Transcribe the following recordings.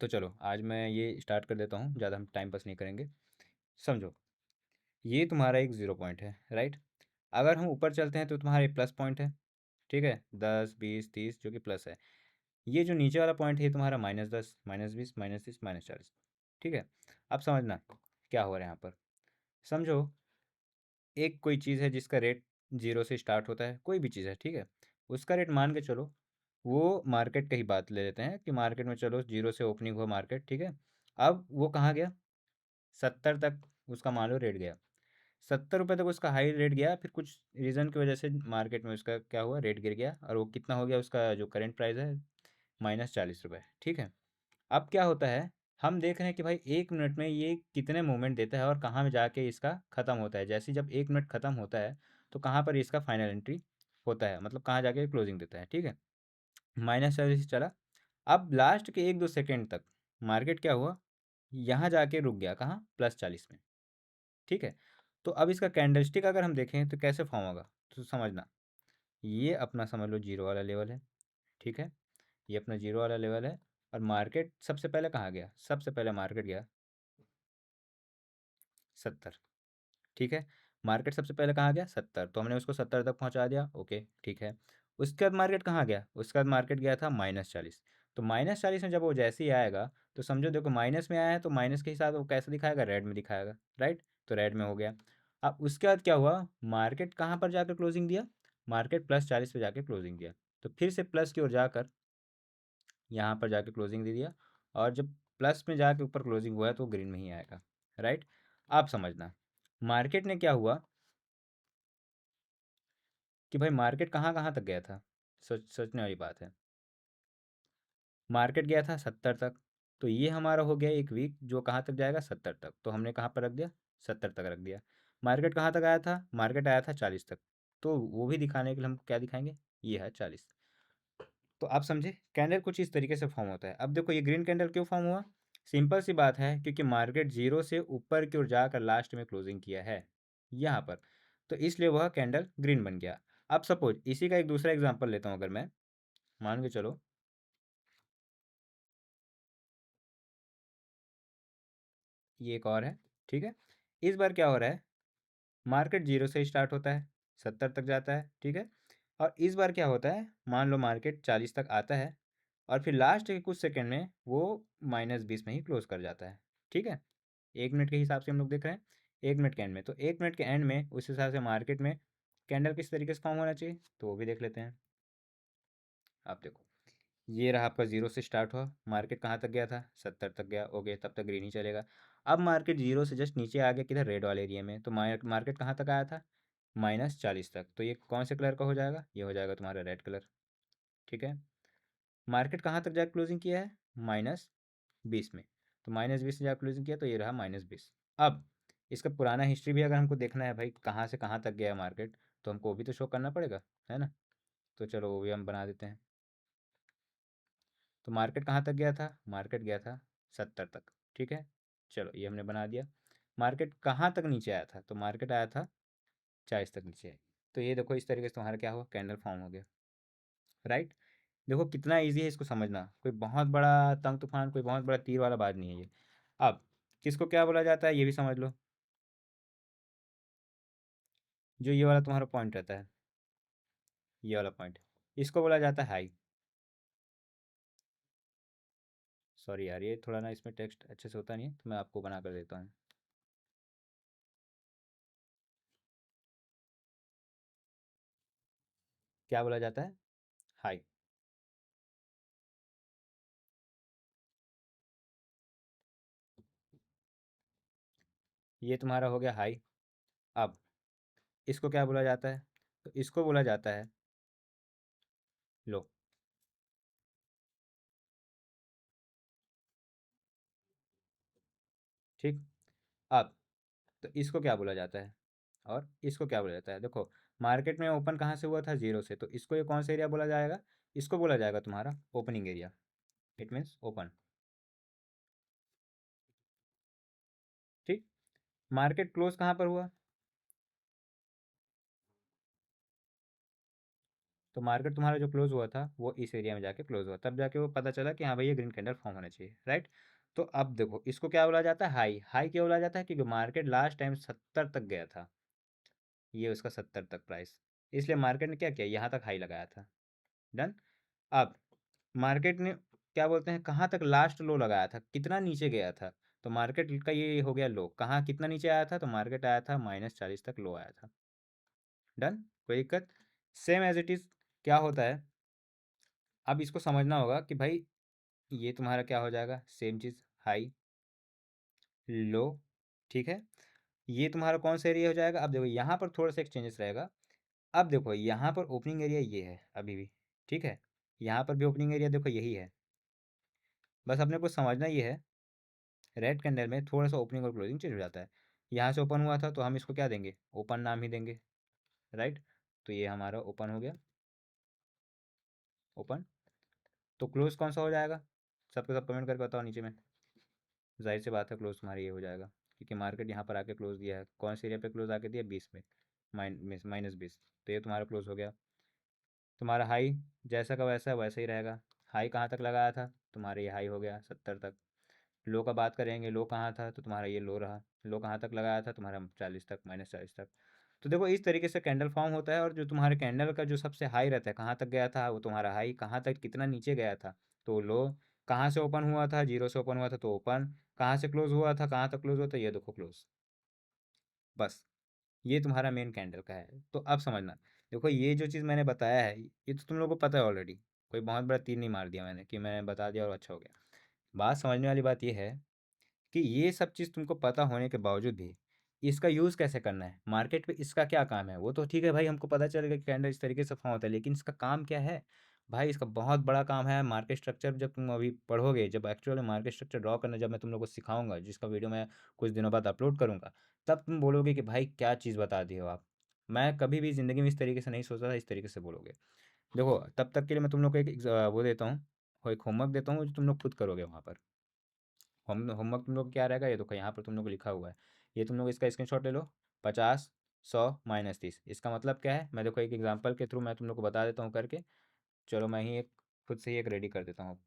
तो चलो आज मैं ये स्टार्ट कर देता हूँ, ज़्यादा हम टाइम पास नहीं करेंगे। समझो, ये तुम्हारा एक ज़ीरो पॉइंट है, राइट। अगर हम ऊपर चलते हैं तो तुम्हारा प्लस पॉइंट है, ठीक है, 10 20 30 जो कि प्लस है। ये जो नीचे वाला पॉइंट है तुम्हारा -10 -20 -30 -40, ठीक है। अब समझना क्या हो रहा है यहाँ पर। समझो, एक कोई चीज़ है जिसका रेट जीरो से स्टार्ट होता है, कोई भी चीज़ है, ठीक है। उसका रेट मान के चलो, वो मार्केट का ही बात ले लेते हैं कि मार्केट में चलो जीरो से ओपनिंग हुआ मार्केट, ठीक है। अब वो कहाँ गया, 70 तक उसका मान लो रेट गया। 70 रुपये तक उसका हाई रेट गया, फिर कुछ रीज़न की वजह से मार्केट में उसका क्या हुआ, रेट गिर गया, और वो कितना हो गया, उसका जो करंट प्राइस है -40 रुपये, ठीक है। अब क्या होता है, हम देख रहे हैं कि भाई 1 मिनट में ये कितने मूवमेंट देता है और कहाँ में जाके इसका ख़त्म होता है। जैसे जब 1 मिनट ख़त्म होता है तो कहाँ पर इसका फाइनल एंट्री होता है, मतलब कहाँ जाके क्लोजिंग देता है, ठीक है। -40 चला। अब लास्ट के 1 2 सेकेंड तक मार्केट क्या हुआ, यहाँ जाके रुक गया, कहाँ, +40 में, ठीक है। तो अब इसका कैंडलस्टिक अगर हम देखें तो कैसे फॉर्म होगा, तो समझना, ये अपना समझ लो जीरो वाला लेवल है, ठीक है। ये अपना जीरो वाला लेवल है। और मार्केट सबसे पहले कहाँ गया, सबसे पहले मार्केट गया 70, ठीक है। मार्केट सबसे पहले कहाँ गया, 70, तो हमने उसको 70 तक पहुँचा दिया, ओके, ठीक है। उसके बाद मार्केट कहाँ गया, उसके बाद मार्केट गया था -40। तो -40 में जब वो जैसे ही आएगा तो समझो, देखो माइनस में आया है तो माइनस के हिसाब से वो कैसे दिखाएगा, रेड में दिखाएगा, राइट। तो रेड में हो गया। अब उसके बाद क्या हुआ, मार्केट कहाँ पर जाकर क्लोजिंग दिया, मार्केट +40 पे जाके क्लोजिंग दिया। तो फिर से प्लस की ओर जाकर यहाँ पर जाके क्लोजिंग दे दिया, और जब प्लस में जाके ऊपर क्लोजिंग हुआ है तो ग्रीन में ही आएगा, राइट। आप समझना, मार्केट ने क्या हुआ कि भाई मार्केट कहाँ कहाँ तक गया था, सोचने वाली बात है। मार्केट गया था 70 तक, तो ये हमारा हो गया एक वीक जो कहाँ तक जाएगा, 70 तक, तो हमने कहाँ पर रख दिया, 70 तक रख दिया। मार्केट कहाँ तक आया था, मार्केट आया था 40 तक, तो वो भी दिखाने के लिए हम क्या दिखाएंगे, ये है 40। तो आप समझे, कैंडल कुछ इस तरीके से फॉर्म होता है। अब देखो ये ग्रीन कैंडल क्यों फॉर्म हुआ, सिंपल सी बात है, क्योंकि मार्केट जीरो से ऊपर की ओर जाकर लास्ट में क्लोजिंग किया है यहाँ पर, तो इसलिए वह कैंडल ग्रीन बन गया। अब सपोज इसी का एक दूसरा एग्जांपल लेता हूँ, अगर मैं मान के चलो, ये एक और है, ठीक है। इस बार क्या हो रहा है, मार्केट जीरो से स्टार्ट होता है, 70 तक जाता है, ठीक है। और इस बार क्या होता है, मान लो मार्केट 40 तक आता है, और फिर लास्ट के कुछ सेकंड में वो -20 में ही क्लोज कर जाता है, ठीक है। 1 मिनट के हिसाब से हम लोग देख रहे हैं, 1 मिनट के एंड में, तो 1 मिनट के एंड में उस हिसाब से मार्केट में कैंडल किस तरीके से फॉर्म होना चाहिए, तो वो भी देख लेते हैं। आप देखो, ये रहा आपका जीरो से स्टार्ट हुआ, मार्केट कहाँ तक गया था, 70 तक गया, ओके, तब तक ग्रीन ही चलेगा। अब मार्केट जीरो से जस्ट नीचे आ गया किधर, रेड वाले एरिया में, तो मार्केट कहाँ तक आया था, -40 तक, तो ये कौन से कलर का हो जाएगा, ये हो जाएगा तुम्हारा रेड कलर, ठीक है। मार्केट कहाँ तक जाकर क्लोजिंग किया है, -20 में, तो -20 से जाकर क्लोजिंग किया, तो ये रहा -20। अब इसका पुराना हिस्ट्री भी अगर हमको देखना है भाई, कहाँ से कहाँ तक गया है मार्केट, तो हमको वो भी तो शो करना पड़ेगा, है ना। तो चलो वो भी हम बना देते हैं। तो मार्केट कहाँ तक गया था, मार्केट गया था 70 तक, ठीक है। चलो ये हमने बना दिया। मार्केट कहाँ तक नीचे आया था, तो मार्केट आया था 40 तक नीचे आई। तो ये देखो इस तरीके से तुम्हारा क्या हुआ, कैंडल फॉर्म हो गया, राइट। देखो कितना ईजी है इसको समझना, कोई बहुत बड़ा तंग तूफान, कोई बहुत बड़ा तीर वाला बात नहीं है ये। अब किसको क्या बोला जाता है ये भी समझ लो, जो ये वाला तुम्हारा पॉइंट रहता है, ये वाला पॉइंट, इसको बोला जाता है हाई। सॉरी यार, ये थोड़ा ना इसमें टेक्स्ट अच्छे से होता नहीं है, तो मैं आपको बना कर देता हूँ। क्या बोला जाता है, हाई। ये तुम्हारा हो गया हाई। अब इसको क्या बोला जाता है, तो इसको बोला जाता है लो, ठीक। अब तो इसको क्या बोला जाता है, और इसको क्या बोला जाता है, देखो मार्केट में ओपन कहाँ से हुआ था, जीरो से, तो इसको ये कौन सा एरिया बोला जाएगा, इसको बोला जाएगा तुम्हारा opening area, it means open, ठीक। मार्केट क्लोज कहाँ पर हुआ, तो मार्केट तुम्हारा जो क्लोज हुआ था वो इस एरिया में जाके क्लोज हुआ, तब जाके वो पता चला कि हाँ भाई ये ग्रीन कैंडल फॉर्म होना चाहिए, राइट। तो अब देखो इसको क्या बोला जाता है, हाई। हाई क्यों बोला जाता है, क्योंकि मार्केट लास्ट टाइम 70 तक गया था, ये उसका 70 तक प्राइस, इसलिए मार्केट ने क्या किया, यहाँ तक हाई लगाया था। डन। अब मार्केट ने क्या बोलते हैं, कहाँ तक लास्ट लो लगाया था, कितना नीचे गया था, तो मार्केट का ये हो गया लो, कहाँ कितना नीचे आया था, तो मार्केट आया था -40 तक लो आया था। डन, कोई दिक्कत। सेम एज इट इज़ क्या होता है, अब इसको समझना होगा कि भाई ये तुम्हारा क्या हो जाएगा, सेम चीज़, हाई लो, ठीक है। ये तुम्हारा कौन सा एरिया हो जाएगा, अब देखो यहाँ पर थोड़ा सा एक चेंजेस रहेगा। अब देखो यहाँ पर ओपनिंग एरिया ये है अभी भी, ठीक है, यहाँ पर भी ओपनिंग एरिया देखो यही है। बस अपने को समझना ये है, रेड कैंडल में थोड़ा सा ओपनिंग और क्लोजिंग चेंज हो जाता है। यहाँ से ओपन हुआ था तो हम इसको क्या देंगे, ओपन नाम ही देंगे, राइट। तो ये हमारा ओपन हो गया, ओपन। तो क्लोज कौन सा हो जाएगा, सबके सब कमेंट करके बताओ नीचे में। जाहिर सी बात है क्लोज तुम्हारा ये हो जाएगा, क्योंकि मार्केट यहाँ पर आके क्लोज दिया है, कौन से एरिया पे क्लोज आके दिया, 20 में, -20, तो ये तुम्हारा क्लोज हो गया। तुम्हारा हाई जैसा का वैसा वैसे ही रहेगा। हाई कहाँ तक लगाया था, तुम्हारा ये हाई हो गया 70 तक। लो का बात करेंगे, लो कहाँ था, तो तुम्हारा ये लो रहा। लो कहाँ तक लगाया था, तुम्हारा 40 तक, -40 तक। तो देखो इस तरीके से कैंडल फॉर्म होता है, और जो तुम्हारे कैंडल का जो सबसे हाई रहता है, कहाँ तक गया था वो तुम्हारा हाई, कहाँ तक कितना नीचे गया था तो लो, कहाँ से ओपन हुआ था, जीरो से ओपन हुआ था तो ओपन, कहाँ से क्लोज हुआ था, कहाँ तक क्लोज हुआ था, ये देखो क्लोज। बस ये तुम्हारा मेन कैंडल का है। तो अब समझना, देखो ये जो चीज़ मैंने बताया है ये तो तुम लोगों को पता है ऑलरेडी, कोई बहुत बड़ा तीर नहीं मार दिया मैंने कि मैंने बता दिया और अच्छा हो गया। बात समझने वाली बात ये है कि ये सब चीज़ तुमको पता होने के बावजूद भी इसका यूज़ कैसे करना है, मार्केट पे इसका क्या काम है, वो तो ठीक है भाई, हमको पता चलेगा कि कैंडल इस तरीके से फॉर्म होता है, लेकिन इसका काम क्या है। भाई इसका बहुत बड़ा काम है मार्केट स्ट्रक्चर। जब तुम अभी पढ़ोगे, जब एक्चुअली मार्केट स्ट्रक्चर ड्रॉ करना जब मैं तुम लोग को सिखाऊंगा, जिसका वीडियो मैं कुछ दिनों बाद अपलोड करूंगा, तब तुम बोलोगे कि भाई क्या चीज़ बता दी हो आप। मैं कभी भी ज़िंदगी में इस तरीके से नहीं सोचा था, इस तरीके से बोलोगे। देखो तब तक के लिए मैं तुम लोग को एक वो देता हूँ, वो एक होमवर्क देता हूँ जो तुम लोग खुद करोगे वहाँ पर। होमवर्क तुम लोग क्या रहेगा, ये देखो यहाँ पर तुम लोग को लिखा हुआ है, ये तुम लोग इसका स्क्रीनशॉट ले लो। 50, 100, -30, इसका मतलब क्या है, मैं देखो एक एग्जांपल के थ्रू मैं तुम लोग को बता देता हूँ करके। चलो मैं ही एक खुद से ही एक रेडी कर देता हूँ,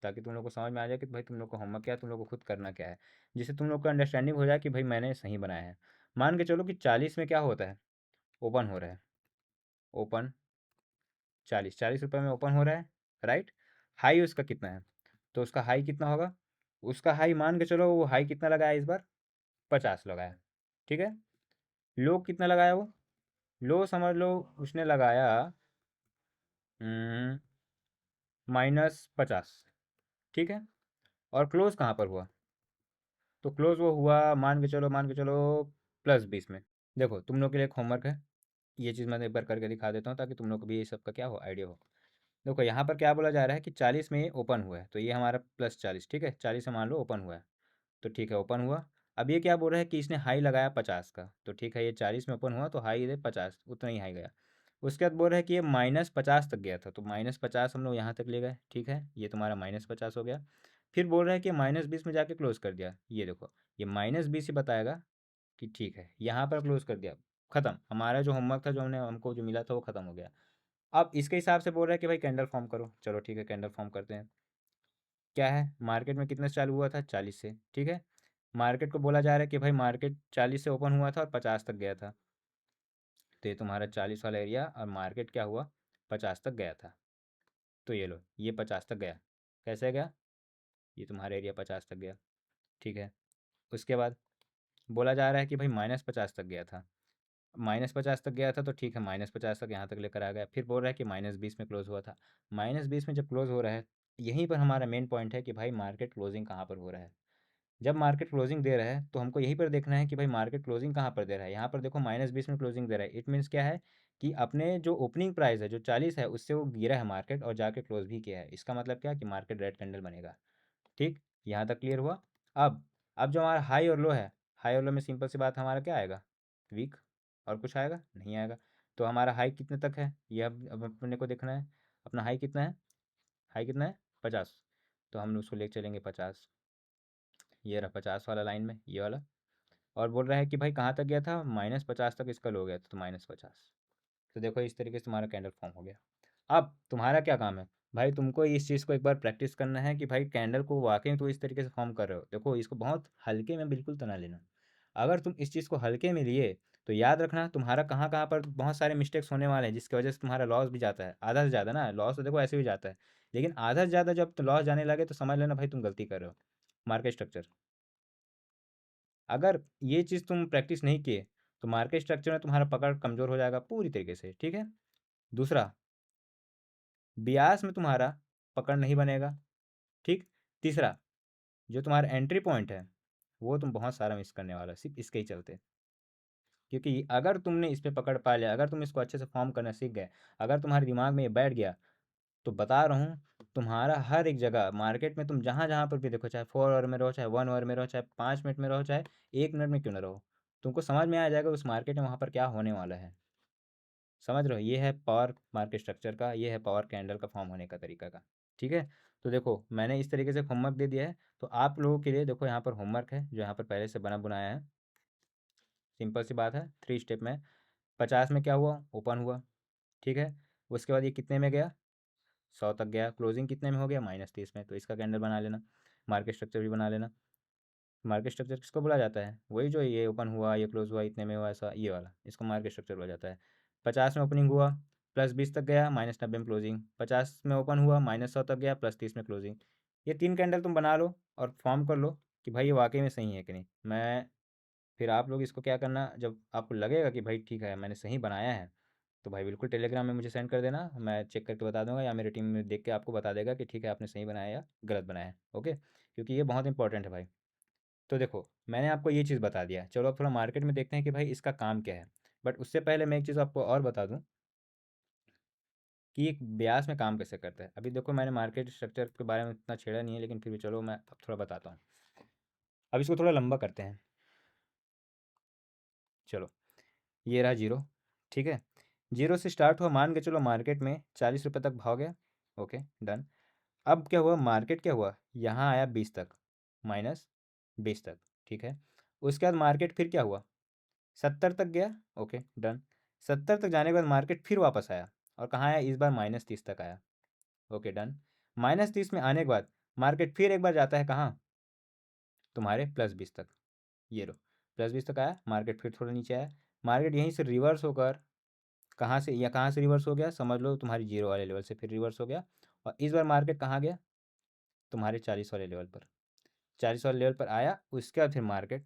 ताकि तुम लोग को समझ में आ जाए कि भाई तुम लोग को होमवर्क क्या है, तुम लोग को खुद करना क्या है, जिससे तुम लोग को अंडरस्टैंडिंग हो जाए कि भाई मैंने सही बनाया है। मान के चलो कि 40 में क्या होता है, ओपन हो रहा है, ओपन 40 रुपये में ओपन हो रहा है, राइट। हाई उसका कितना है, तो उसका हाई कितना होगा, उसका हाई मान के चलो वो हाई कितना लगाया इस बार, 50 लगाया, ठीक है। लो कितना लगाया वो, लो समझ लो उसने लगाया -50, ठीक है। और क्लोज कहाँ पर हुआ, तो क्लोज वो हुआ मान के चलो +20 में। देखो तुम लोग के लिए एक होमवर्क है, ये चीज़ मैं एक बार करके दिखा देता हूँ ताकि तुम लोग को भी ये सब का क्या हो, आइडिया हो। देखो यहाँ पर क्या बोला जा रहा है कि 40 में ओपन हुआ है, तो ये हमारा +40, ठीक है, 40 से मान लो ओपन हुआ है, तो ठीक है ओपन हुआ। अब ये क्या बोल रहा है कि इसने हाई लगाया 50 का, तो ठीक है ये 40 में ओपन हुआ तो हाई इधर 50, उतना ही हाई गया। उसके बाद बोल रहा है कि ये -50 तक गया था, तो -50 हम लोग यहाँ तक ले गए, ठीक है, ये तुम्हारा -50 हो गया। फिर बोल रहा है कि -20 में जाके क्लोज कर दिया, ये देखो ये -20 ही बताएगा कि ठीक है यहाँ पर क्लोज कर दिया, खत्म। हमारा जो होमवर्क था, जो हमने हमको जो मिला था वो खत्म हो गया। अब इसके हिसाब से बोल रहा है कि भाई कैंडल फॉर्म करो, चलो ठीक है कैंडल फॉर्म करते हैं। क्या है, मार्केट में कितने से चालू हुआ था, 40 से, ठीक है। मार्केट को बोला जा रहा है कि भाई मार्केट 40 से ओपन हुआ था और 50 तक गया था, तो ये तुम्हारा 40 वाला एरिया, और मार्केट क्या हुआ, 50 तक गया था, तो ये लो ये 50 तक गया, कैसे गया, ये तुम्हारा एरिया 50 तक गया, ठीक है। उसके बाद बोला जा रहा है कि भाई -50 तक गया था, -50 तक गया था तो ठीक है, -50 तक यहाँ तक लेकर आ गया। फिर बोल रहा है कि -20 में क्लोज हुआ था। -20 में जब क्लोज हो रहा है, यहीं पर हमारा मेन पॉइंट है कि भाई मार्केट क्लोजिंग कहाँ पर हो रहा है। जब मार्केट क्लोजिंग दे रहा है तो हमको यहीं पर देखना है कि भाई मार्केट क्लोजिंग कहाँ पर दे रहा है। यहाँ पर देखो -20 में क्लोजिंग दे रहा है, इट मीन्स क्या है कि अपने जो ओपनिंग प्राइस है जो 40 है उससे वो गिरा है मार्केट और जाके क्लोज भी किया है। इसका मतलब क्या कि मार्केट रेड कैंडल बनेगा, ठीक। यहाँ तक क्लियर हुआ। अब अब जो हमारा हाई और लो है, हाई और लो में सिंपल सी बात हमारा क्या आएगा, वीक, और कुछ आएगा नहीं आएगा। तो हमारा हाई कितने तक है ये अब अपने को देखना है, अपना हाई कितना है, हाई कितना है 50, तो हम उसको ले चलेंगे 50, ये रहा 50 वाला लाइन में ये वाला। और बोल रहा है कि भाई कहाँ तक गया था, -50 तक इसका लो गया था, तो -50, तो देखो इस तरीके से तुम्हारा कैंडल फॉर्म हो गया। अब तुम्हारा क्या काम है भाई, तुमको इस चीज़ को एक बार प्रैक्टिस करना है कि भाई कैंडल को वाकई में तो इस तरीके से फॉर्म कर रहे हो। देखो इसको बहुत हल्के में बिल्कुल तो ना लेना। अगर तुम इस चीज़ को हल्के में लिए तो याद रखना तुम्हारा कहाँ कहाँ पर बहुत सारे मिस्टेक्स होने वाले हैं, जिसकी वजह से तुम्हारा लॉस भी जाता है आधा से ज़्यादा ना। लॉस तो देखो ऐसे भी जाता है, लेकिन आधा से ज़्यादा जब लॉस जाने लगे तो समझ लेना भाई तुम गलती कर रहे हो। मार्केट स्ट्रक्चर, अगर ये चीज़ तुम प्रैक्टिस नहीं किए तो मार्केट स्ट्रक्चर में तुम्हारा पकड़ कमज़ोर हो जाएगा पूरी तरीके से, ठीक है। दूसरा, ब्यास में तुम्हारा पकड़ नहीं बनेगा, ठीक। तीसरा, जो तुम्हारा एंट्री पॉइंट है वो तुम बहुत सारा मिस करने वाला सिर्फ इसके ही चलते। क्योंकि अगर तुमने इस पे पकड़ पा लिया, अगर तुम इसको अच्छे से फॉर्म करना सीख गए, अगर तुम्हारे दिमाग में ये बैठ गया, तो बता रहा हूँ तुम्हारा हर एक जगह मार्केट में तुम जहाँ जहाँ पर भी देखो, चाहे 4 आवर में रहो, चाहे 1 आवर में रहो, चाहे 5 मिनट में रहो, चाहे 1 मिनट में क्यों ना रहो, तुमको समझ में आ जाएगा उस मार्केट में वहाँ पर क्या होने वाला है। समझ रहे हो, ये है पावर मार्केट स्ट्रक्चर का, ये है पावर कैंडल का फॉर्म होने का तरीका का, ठीक है। तो देखो मैंने इस तरीके से होमवर्क दे दिया है, तो आप लोगों के लिए देखो यहाँ पर होमवर्क है जो यहाँ पर पहले से बना बनाया है। सिंपल सी बात है, 3 स्टेप में। 50 में क्या हुआ, ओपन हुआ, ठीक है। उसके बाद ये कितने में गया, 100 तक गया, क्लोजिंग कितने में हो गया, -30 में, तो इसका कैंडल बना लेना। मार्केट स्ट्रक्चर भी बना लेना। मार्केट स्ट्रक्चर किसको बोला जाता है, वही जो ये ओपन हुआ, ये क्लोज हुआ, इतने में हुआ, ऐसा ये वाला, इसको मार्केट स्ट्रक्चर बोला जाता है। 50 में ओपनिंग हुआ, +20 तक गया, -90 में क्लोजिंग। 50 में ओपन हुआ, -100 तक गया, +30 में क्लोजिंग। ये 3 कैंडल तुम बना लो और फॉर्म कर लो कि भाई ये वाकई में सही है कि नहीं। मैं फिर आप लोग इसको क्या करना, जब आपको लगेगा कि भाई ठीक है मैंने सही बनाया है, तो भाई बिल्कुल टेलीग्राम में मुझे सेंड कर देना, मैं चेक करके बता दूंगा, या मेरी टीम में देख के आपको बता देगा कि ठीक है आपने सही बनाया या गलत बनाया है। ओके, क्योंकि ये बहुत इंपॉर्टेंट है भाई। तो देखो मैंने आपको ये चीज़ बता दिया, चलो अब थोड़ा मार्केट में देखते हैं कि भाई इसका काम क्या है। बट उससे पहले मैं एक चीज़ आपको और बता दूं कि एक ब्यास में काम कैसे करता है। अभी देखो मैंने मार्केट स्ट्रक्चर के बारे में इतना छेड़ा नहीं है, लेकिन फिर भी चलो मैं अब थोड़ा बताता हूँ। अब इसको थोड़ा लंबा करते हैं। चलो, ये रहा जीरो, ठीक है। जीरो से स्टार्ट हुआ, मान के चलो मार्केट में 40 रुपये तक भाव गया। Okay, done. अब क्या हुआ, मार्केट क्या हुआ, यहाँ आया 20 तक, -20 तक, ठीक है। उसके बाद मार्केट फिर क्या हुआ, 70 तक गया। Okay, done. 70 तक जाने के बाद मार्केट फिर वापस आया, और कहाँ आया इस बार, -30 तक आया। Okay, done. -30 में आने के बाद मार्केट फिर एक बार जाता है कहाँ, तुम्हारे +20 तक। ये लो, +20 तक आया, मार्केट फिर थोड़ा नीचे आया। मार्केट यहीं से रिवर्स होकर कहाँ से, या कहाँ से रिवर्स हो गया, समझ लो तुम्हारी जीरो वाले लेवल से फिर रिवर्स हो गया। और इस बार मार्केट कहाँ गया, तुम्हारे 40 वाले लेवल पर। 40 वाले लेवल पर आया, उसके बाद फिर मार्केट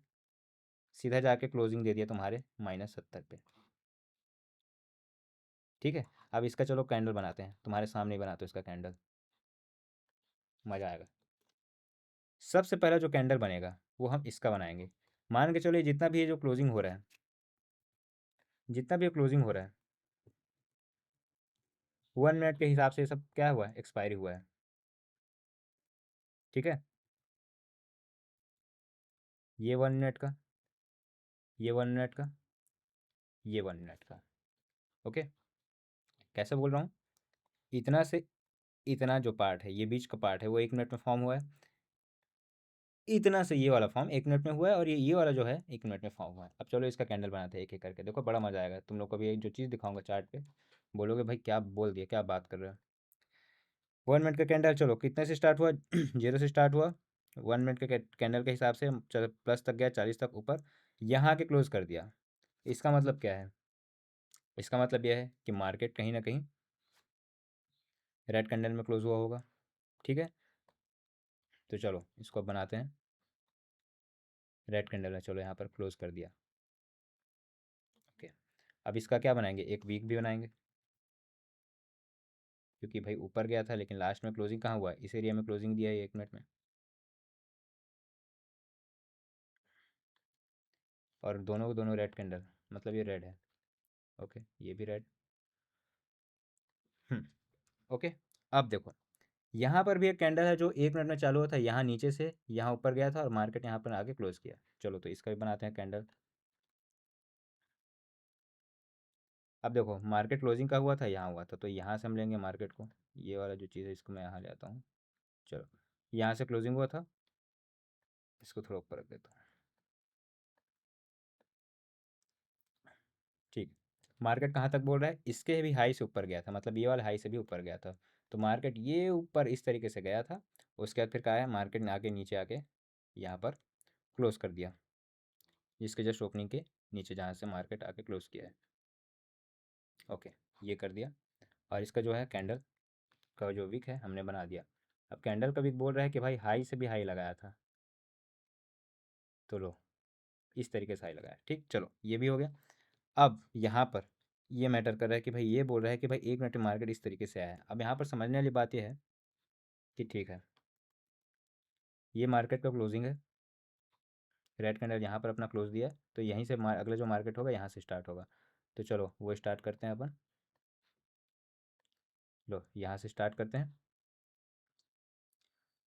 सीधा जाके क्लोजिंग दे दिया तुम्हारे -70 पे, ठीक है। अब इसका चलो कैंडल बनाते हैं, तुम्हारे सामने ही बनाते हो इसका कैंडल, मज़ा आएगा। सबसे पहला जो कैंडल बनेगा वो हम इसका बनाएंगे। मान के चलो ये जितना भी ये जो क्लोजिंग हो रहा है, जितना भी ये क्लोजिंग हो रहा है, 1 मिनट के हिसाब से ये सब क्या हुआ है, एक्सपायरी हुआ है, ठीक है। ये 1 मिनट का, ये 1 मिनट का, ये 1 मिनट का। ओके, कैसे बोल रहा हूँ, इतना से इतना जो पार्ट है, ये बीच का पार्ट है, वो 1 मिनट में फॉर्म हुआ है। इतना से ये वाला फॉर्म 1 मिनट में हुआ है, और ये वाला जो है 1 मिनट में फॉर्म हुआ है। अब चलो इसका कैंडल बनाते हैं एक एक करके, देखो बड़ा मजा आएगा तुम लोग को भी। एक जो चीज़ दिखाऊंगा चार्ट पे, बोलोगे भाई क्या बोल दिया, क्या बात कर रहे हो। 1 मिनट का कैंडल, चलो कितने से स्टार्ट हुआ, जीरो से स्टार्ट हुआ। 1 मिनट के कैंडल के हिसाब से चलो प्लस तक गया, 40 तक ऊपर, यहाँ के क्लोज कर दिया। इसका मतलब क्या है, इसका मतलब यह है कि मार्केट कहीं ना कहीं रेड कैंडल में क्लोज हुआ होगा, ठीक है। तो चलो इसको अब बनाते हैं। रेड कैंडल है, चलो यहाँ पर क्लोज कर दिया। ओके, अब इसका क्या बनाएंगे, एक वीक भी बनाएंगे, क्योंकि भाई ऊपर गया था लेकिन लास्ट में क्लोजिंग कहाँ हुआ है, इस एरिया में क्लोजिंग दिया है 1 मिनट में। और दोनों को दोनों रेड कैंडल, मतलब ये रेड है। ओके, ये भी रेड। ओके, अब देखो यहाँ पर भी एक कैंडल है जो 1 मिनट में चालू हुआ था, यहाँ नीचे से यहाँ ऊपर गया था और मार्केट यहाँ पर आके क्लोज किया। चलो तो इसका भी बनाते हैं कैंडल। अब देखो मार्केट क्लोजिंग का हुआ था, यहाँ हुआ था, तो यहाँ से हम लेंगे मार्केट को, ये वाला जो चीज़ है इसको मैं यहाँ ले आता हूँ। चलो, यहाँ से क्लोजिंग हुआ था, इसको थोड़ा ऊपर रख देता हूँ, ठीक। मार्केट कहाँ तक बोल रहा है, इसके भी हाई से ऊपर गया था, मतलब ये वाला हाई से भी ऊपर गया था। तो मार्केट ये ऊपर इस तरीके से गया था। उसके बाद फिर कहा है मार्केट ने आके नीचे आके यहाँ पर क्लोज कर दिया, जिसके जस्ट ओपनिंग के नीचे जहाँ से मार्केट आके क्लोज किया है। ओके, ये कर दिया। और इसका जो है कैंडल का जो विक है हमने बना दिया। अब कैंडल का विक बोल रहा है कि भाई हाई से भी हाई लगाया था, तो लो इस तरीके से हाई लगाया। ठीक, चलो ये भी हो गया। अब यहाँ पर ये मैटर कर रहा है कि भाई ये बोल रहा है कि भाई 1 मिनट में मार्केट इस तरीके से आया है। अब यहाँ पर समझने वाली बात यह है कि ठीक है, ये मार्केट का क्लोजिंग है, रेड कैंडल यहाँ पर अपना क्लोज दिया है, तो यहीं से अगला जो मार्केट होगा यहाँ से स्टार्ट होगा। तो चलो वो स्टार्ट करते हैं अपन। लो यहाँ से स्टार्ट करते हैं।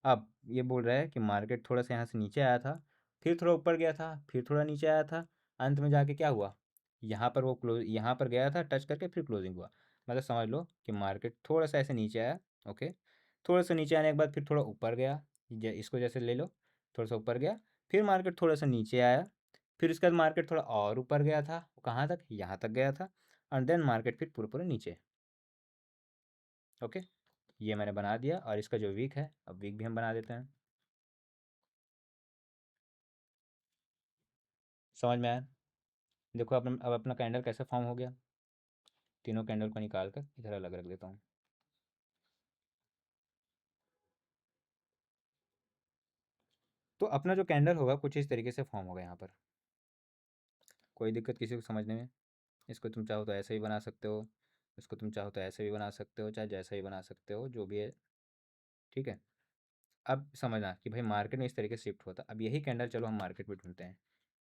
अब ये बोल रहा है कि मार्केट थोड़ा सा यहाँ से नीचे आया था, फिर थोड़ा ऊपर गया था, फिर थोड़ा नीचे आया था, अंत में जाके क्या हुआ, यहाँ पर वो क्लोज, यहाँ पर गया था टच करके फिर क्लोजिंग हुआ। मतलब समझ लो कि मार्केट थोड़ा सा ऐसे नीचे आया। ओके, थोड़ा सा नीचे आने के बाद फिर थोड़ा ऊपर गया, इसको जैसे ले लो, थोड़ा सा ऊपर गया, फिर मार्केट थोड़ा सा नीचे आया, फिर उसके बाद मार्केट थोड़ा और ऊपर गया था, कहाँ तक, यहाँ तक गया था, एंड देन मार्केट फिर पूरे पूरे नीचे। ओके, ये मैंने बना दिया। और इसका जो वीक है, अब वीक भी हम बना देते हैं। समझ में आया? देखो अब अपना कैंडल कैसे फॉर्म हो गया। तीनों कैंडल को निकाल कर इधर अलग रख देता हूँ। तो अपना जो कैंडल होगा कुछ इस तरीके से फॉर्म होगा यहाँ पर। कोई दिक्कत किसी को समझने में? इसको तुम चाहो तो ऐसे ही बना सकते हो, इसको तुम चाहो तो ऐसे भी बना सकते हो, चाहे जैसा ही बना सकते हो, जो भी है। ठीक है, अब समझना कि भाई मार्केट में इस तरीके से शिफ्ट होता। अब यही कैंडल चलो हम मार्केट में ढूंढते हैं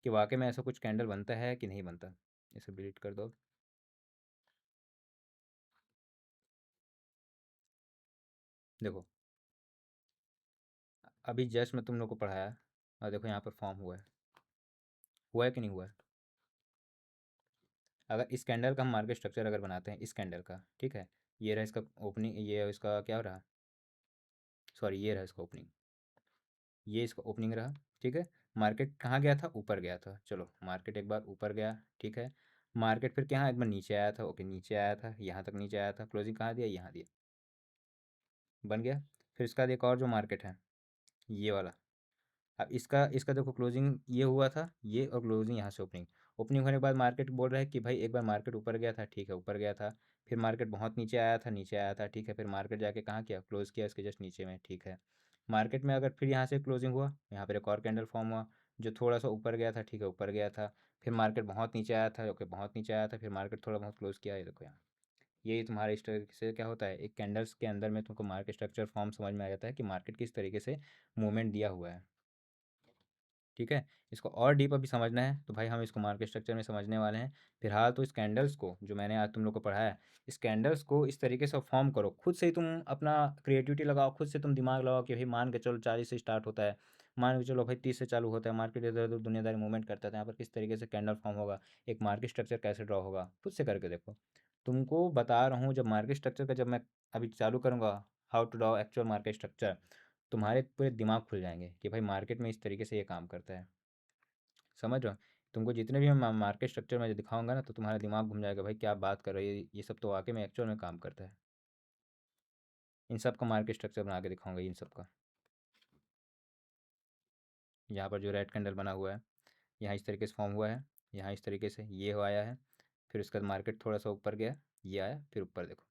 कि वाकई में ऐसा कुछ कैंडल बनता है कि नहीं बनता। इसे डिलीट कर दो। देखो अभी जस्ट मैं तुम लोग को पढ़ाया, और देखो यहाँ पर फॉर्म हुआ है कि नहीं हुआ है। अगर इस कैंडल का हम मार्केट स्ट्रक्चर अगर बनाते हैं, इस कैंडल का, ठीक है, ये रहा इसका ओपनिंग, ये इसका क्या रहा, सॉरी ये रहा इसका ओपनिंग, ये इसका ओपनिंग रहा। ठीक है, मार्केट कहाँ गया था, ऊपर गया था। चलो मार्केट एक बार ऊपर गया, ठीक है, मार्केट फिर क्या एक बार नीचे आया था। ओके, नीचे आया था, यहाँ तक नीचे आया था, क्लोजिंग कहाँ दिया, यहाँ दिया, बन गया। फिर इसका एक और जो मार्केट है, ये वाला। अब इसका इसका देखो क्लोजिंग ये हुआ था, ये, और क्लोजिंग यहाँ से ओपनिंग। ओपनिंग होने के बाद मार्केट बोल रहा है कि भाई एक बार मार्केट ऊपर गया था, ठीक है, ऊपर गया था, फिर मार्केट बहुत नीचे आया था, नीचे आया था, ठीक है, फिर मार्केट जाके कहाँ किया, क्लोज किया इसके जस्ट नीचे में। ठीक है, मार्केट में अगर फिर यहाँ से क्लोजिंग हुआ, यहाँ पर एक और कैंडल फॉर्म हुआ जो थोड़ा सा ऊपर गया था, ठीक है, ऊपर गया था, फिर मार्केट बहुत नीचे आया था, ओके, बहुत नीचे आया था, फिर मार्केट थोड़ा बहुत क्लोज किया, ये देखो यहाँ। यही तुम्हारे इस तरीके से क्या होता है, एक कैंडल्स के अंदर में तुमको मार्केट स्ट्रक्चर फॉर्म समझ में आ जाता है कि मार्केट किस तरीके से मूवमेंट दिया हुआ है। ठीक है, इसको और डीप अभी समझना है तो भाई हम इसको मार्केट स्ट्रक्चर में समझने वाले हैं। फिलहाल तो इस कैंडल्स को जो मैंने आज तुम लोग को पढ़ाया है, इस कैंडल्स को इस तरीके से फॉर्म करो, खुद से ही तुम अपना क्रिएटिविटी लगाओ, खुद से तुम दिमाग लगाओ कि भाई मान के चलो 40 से स्टार्ट होता है, मान के चलो भाई 30 से चालू होता है, मार्केट इधर उधर दुनियादारी मूवमेंट करता है, तो यहाँ पर किस तरीके से कैंडल फॉर्म होगा, एक मार्केट स्ट्रक्चर कैसे ड्रॉ होगा, खुद से करके देखो। तुमको बता रहा हूँ, जब मार्केट स्ट्रक्चर का जब मैं अभी चालू करूँगा, how to draw actual market structure, तुम्हारे पूरे दिमाग खुल जाएंगे कि भाई मार्केट में इस तरीके से ये काम करता है। समझ रहे हो? तुमको जितने भी मैं मार्केट स्ट्रक्चर में दिखाऊंगा ना, तो तुम्हारा दिमाग घूम जाएगा, भाई क्या बात कर रही है, ये सब तो वाकई में एक्चुअल में काम करता है। इन सब का मार्केट स्ट्रक्चर बना के दिखाऊंगा, इन सब का। यहाँ पर जो रेड कैंडल बना हुआ है, यहाँ इस तरीके से फॉर्म हुआ है, यहाँ इस तरीके से ये हो आया है, फिर उसके बाद मार्केट थोड़ा सा ऊपर गया, ये आया, फिर ऊपर देखो,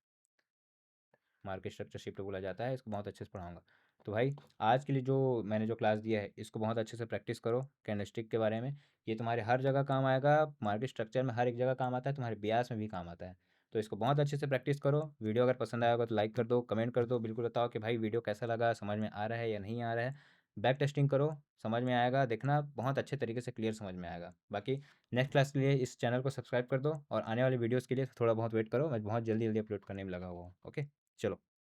मार्केट स्ट्रक्चर शिफ्ट बोला जाता है, इसको बहुत अच्छे से पढ़ाऊंगा। तो भाई आज के लिए जो मैंने जो क्लास दिया है, इसको बहुत अच्छे से प्रैक्टिस करो कैंडलस्टिक के बारे में। ये तुम्हारे हर जगह काम आएगा, मार्केट स्ट्रक्चर में हर एक जगह काम आता है, तुम्हारे ब्यास में भी काम आता है। तो इसको बहुत अच्छे से प्रैक्टिस करो। वीडियो अगर पसंद आया होगा तो लाइक कर दो, कमेंट कर दो, बिल्कुल बताओ कि भाई वीडियो कैसा लगा, समझ में आ रहा है या नहीं आ रहा है। बैक टेस्टिंग करो, समझ में आएगा, देखना बहुत अच्छे तरीके से क्लियर समझ में आएगा। बाकी नेक्स्ट क्लास के लिए इस चैनल को सब्सक्राइब कर दो, और आने वाले वीडियोज़ के लिए थोड़ा बहुत वेट करो, मैं बहुत जल्दी जल्दी अपलोड करने में लगा हुआ हूँ। ओके, चलो।